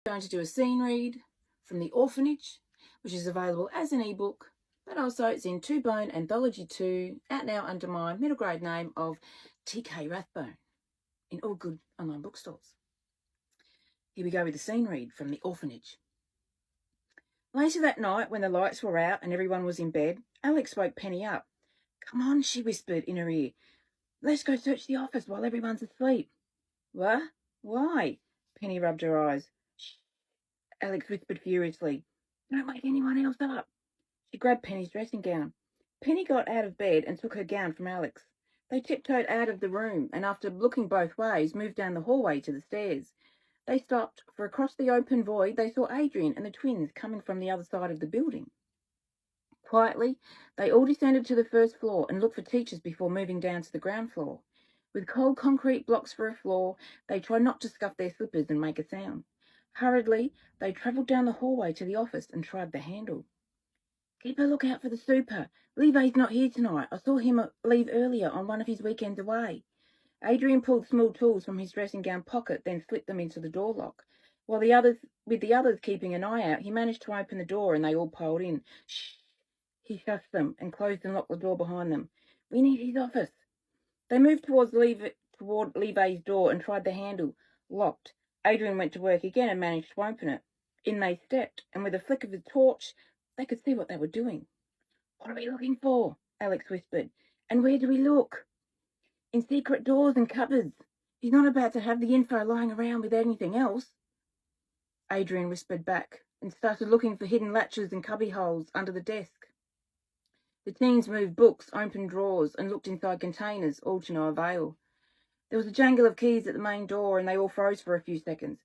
I'm going to do a scene read from The Orphanage, which is available as an ebook, but also it's in 2-bone Anthology 2, out now under my middle grade name of TK Wrathbone, in all good online bookstores. Here we go with the scene read from The Orphanage. Later that night, when the lights were out and everyone was in bed, Alex woke Penny up. "Come on," she whispered in her ear. "Let's go search the office while everyone's asleep." "What? Why?" Penny rubbed her eyes. "Shh," Alex whispered furiously. "Don't wake anyone else up." She grabbed Penny's dressing gown. Penny got out of bed and took her gown from Alex. They tiptoed out of the room and, after looking both ways, moved down the hallway to the stairs. They stopped, for across the open void they saw Adrian and the twins coming from the other side of the building. Quietly, they all descended to the first floor and looked for teachers before moving down to the ground floor. With cold concrete blocks for a floor, they tried not to scuff their slippers and make a sound. Hurriedly, they travelled down the hallway to the office and tried the handle. "Keep a lookout for the super. Levi's not here tonight. I saw him leave earlier on one of his weekends away." Adrian pulled small tools from his dressing gown pocket, then slipped them into the door lock. With the others keeping an eye out, he managed to open the door and they all piled in. "Shh!" He shushed them and closed and locked the door behind them. "We need his office." They moved toward Levi's door and tried the handle. Locked. Adrian went to work again and managed to open it. In they stepped, and with a flick of the torch, they could see what they were doing. "What are we looking for?" Alex whispered. "And where do we look?" "In secret doors and cupboards. He's not about to have the info lying around with anything else." Adrian whispered back and started looking for hidden latches and cubby holes under the desk. The teens moved books, opened drawers, and looked inside containers, all to no avail. There was a jangle of keys at the main door, and they all froze for a few seconds.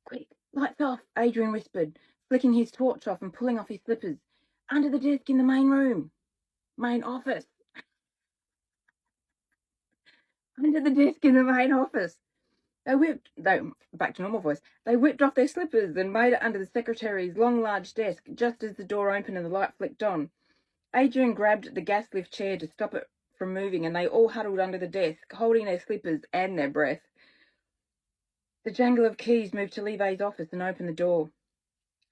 "Quick, lights off," Adrian whispered, flicking his torch off and pulling off his slippers. "Under the desk in the main room. Main office. Under the desk in the main office." Back to normal voice. They whipped off their slippers and made it under the secretary's long, large desk, just as the door opened and the light flicked on. Adrian grabbed the gas lift chair to stop it from moving, and they all huddled under the desk, holding their slippers and their breath. The jangle of keys moved to Levi's office and opened the door.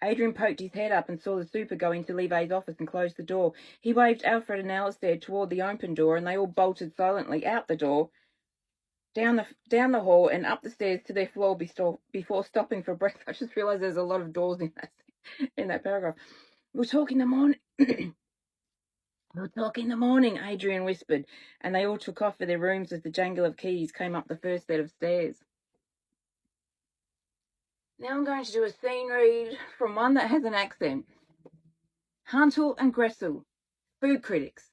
Adrian poked his head up and saw the super go into Levi's office and close the door. He waved Alfred and Alistair toward the open door, and they all bolted silently out the door, down the hall and up the stairs to their floor before stopping for breath. I just realised there's a lot of doors in that paragraph. "We'll talk in the morning." "We'll talk in the morning," Adrian whispered, and they all took off for their rooms as the jangle of keys came up the first set of stairs. Now I'm going to do a scene read from one that has an accent. Hansel and Gretel, food critics.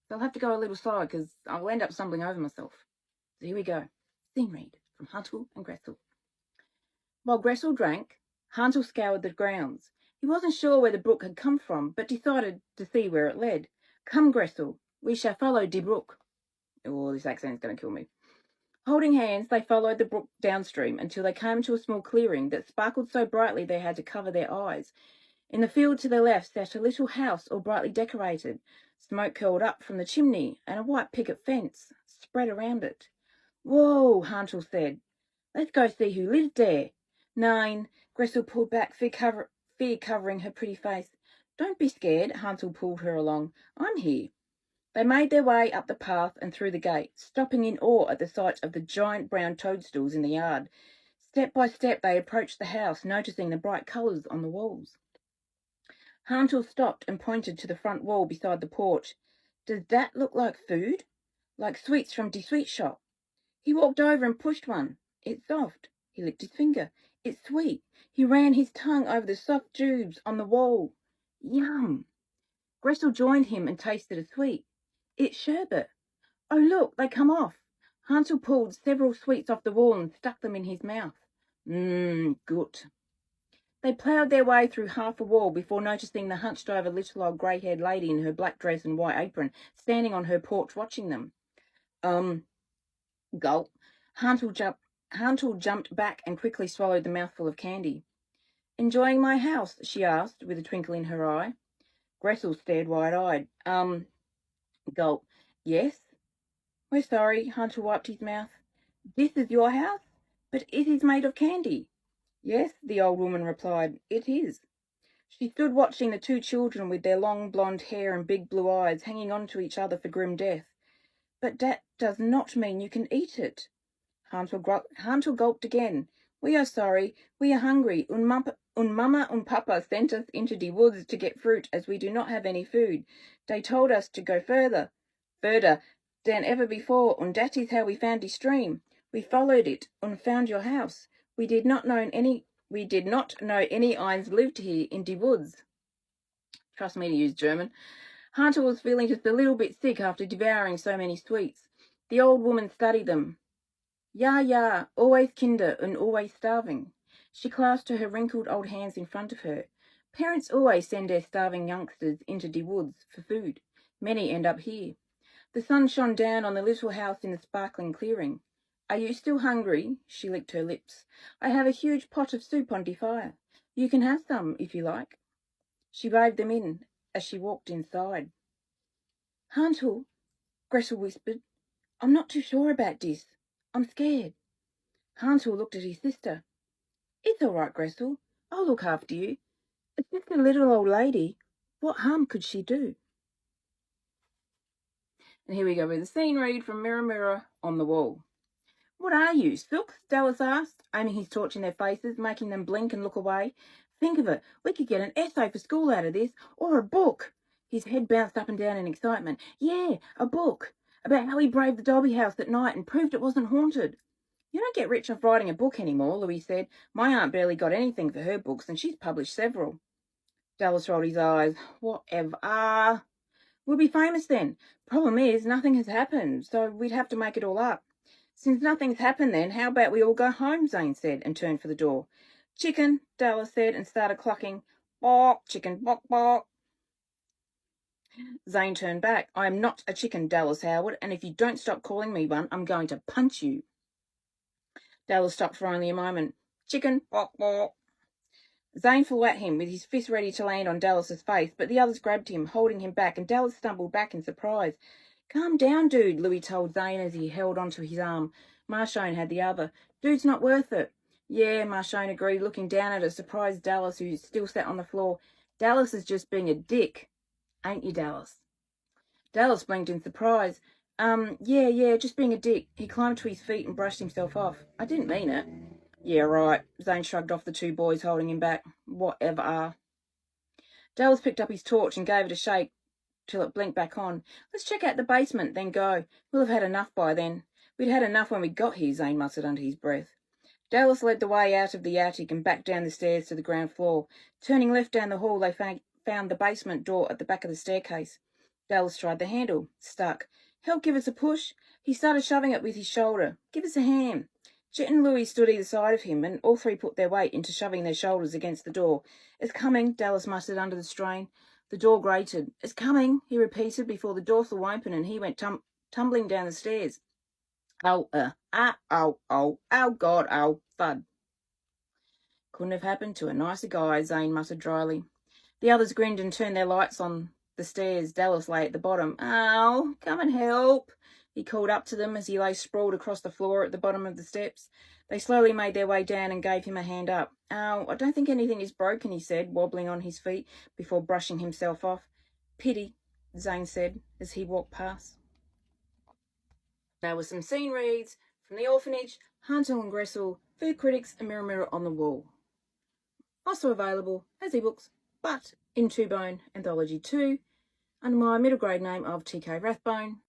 So I'll have to go a little slower because I'll end up stumbling over myself. So here we go. Scene read from Hansel and Gretel. While Gretel drank, Hansel scoured the grounds. He wasn't sure where the brook had come from, but decided to see where it led. "Come, Gretel, we shall follow the brook." Oh, this accent is going to kill me. Holding hands, they followed the brook downstream until they came to a small clearing that sparkled so brightly they had to cover their eyes. In the field to the left sat a little house all brightly decorated. Smoke curled up from the chimney, and a white picket fence spread around it. "Whoa," Hansel said. "Let's go see who lived there." "Nine," Gretel pulled back, fear covering her pretty face. "Don't be scared," Hansel pulled her along. "I'm here." They made their way up the path and through the gate, stopping in awe at the sight of the giant brown toadstools in the yard. Step by step they approached the house, noticing the bright colours on the walls. Hansel stopped and pointed to the front wall beside the porch. "Does that look like food? Like sweets from de sweet shop?" He walked over and pushed one. "It's soft." He licked his finger. "It's sweet." He ran his tongue over the soft tubes on the wall. "Yum." Gretel joined him and tasted a sweet. "It's sherbet." "Oh, look, they come off." Hansel pulled several sweets off the wall and stuck them in his mouth. Good. They ploughed their way through half a wall before noticing the hunched-over little old grey-haired lady in her black dress and white apron standing on her porch watching them. Gulp. Hansel jumped back and quickly swallowed the mouthful of candy. "Enjoying my house?" she asked, with a twinkle in her eye. Gretel stared wide-eyed. Gulp. "Yes." "We're sorry," Hansel wiped his mouth. "This is your house? But it is made of candy." Yes, the old woman replied, it is. She stood watching the two children with their long blonde hair and big blue eyes hanging on to each other for grim death. But that does not mean you can eat it. Hansel gulped again. We are sorry. We are hungry. Mama und Papa sent us into the woods to get fruit as we do not have any food. They told us to go further than ever before, and that is how we found the stream. We followed it and found your house. We did not know any Eins lived here in the woods. Trust me to use German. Hansel was feeling just a little bit sick after devouring so many sweets. The old woman studied them. Ja, always Kinder and always starving. She clasped her wrinkled old hands in front of her. Parents always send their starving youngsters into the woods for food. Many end up here. The sun shone down on the little house in the sparkling clearing. Are you still hungry? She licked her lips. I have a huge pot of soup on the fire. You can have some if you like. She waved them in as she walked inside. Hansel, Gretel whispered, I'm not too sure about this. I'm scared. Hansel looked at his sister. It's all right, Gretel. I'll look after you. It's just a little old lady. What harm could she do? And here we go with the scene read from Mirror, Mirror on the Wall. What are you, Silks? Dallas asked, aiming his torch in their faces, making them blink and look away. Think of it. We could get an essay for school out of this, or a book. His head bounced up and down in excitement. Yeah, a book. About how he braved the Dobby house at night and proved it wasn't haunted. You don't get rich off writing a book anymore, Louis said. My aunt barely got anything for her books, and she's published several. Dallas rolled his eyes. Whatever. We'll be famous then. Problem is, nothing has happened, so we'd have to make it all up. Since nothing's happened then, how about we all go home, Zane said, and turned for the door. Chicken, Dallas said, and started clucking. Bok, chicken, bok, bok. Zane turned back. I am not a chicken, Dallas Howard, and if you don't stop calling me one, I'm going to punch you. Dallas stopped for only a moment. Chicken, bok, bok. Zane flew at him with his fist ready to land on Dallas's face, but the others grabbed him, holding him back, and Dallas stumbled back in surprise. Calm down, dude, Louis told Zane as he held onto his arm. Marshone had the other. Dude's not worth it. Yeah, Marshone agreed, looking down at a surprised Dallas who still sat on the floor. Dallas is just being a dick. Ain't you, Dallas? Dallas blinked in surprise. Yeah, just being a dick. He climbed to his feet and brushed himself off. I didn't mean it. Yeah, right. Zane shrugged off the two boys holding him back. Whatever. Dallas picked up his torch and gave it a shake till it blinked back on. Let's check out the basement, then go. We'll have had enough by then. We'd had enough when we got here, Zane muttered under his breath. Dallas led the way out of the attic and back down the stairs to the ground floor. Turning left down the hall, they found the basement door at the back of the staircase. Dallas tried the handle. Stuck. Help, give us a push. He started shoving it with his shoulder. Give us a hand. Jet and Louis stood either side of him, and all three put their weight into shoving their shoulders against the door. It's coming, Dallas muttered under the strain. The door grated. It's coming, he repeated before the door flew open and he went tumbling down the stairs. Oh, God, oh, thud. Couldn't have happened to a nicer guy, Zane muttered dryly. The others grinned and turned their lights on the stairs. Dallas lay at the bottom. Oh, come and help, he called up to them as he lay sprawled across the floor at the bottom of the steps. They slowly made their way down and gave him a hand up. Oh, I don't think anything is broken, he said, wobbling on his feet before brushing himself off. Pity, Zane said as he walked past. There were some scene reads from The Orphanage, Hansel and Gretel, Food Critics, and Mirror, Mirror on the Wall. Also available as ebooks, but in 2-bone Anthology 2, under my middle grade name of TK Wrathbone.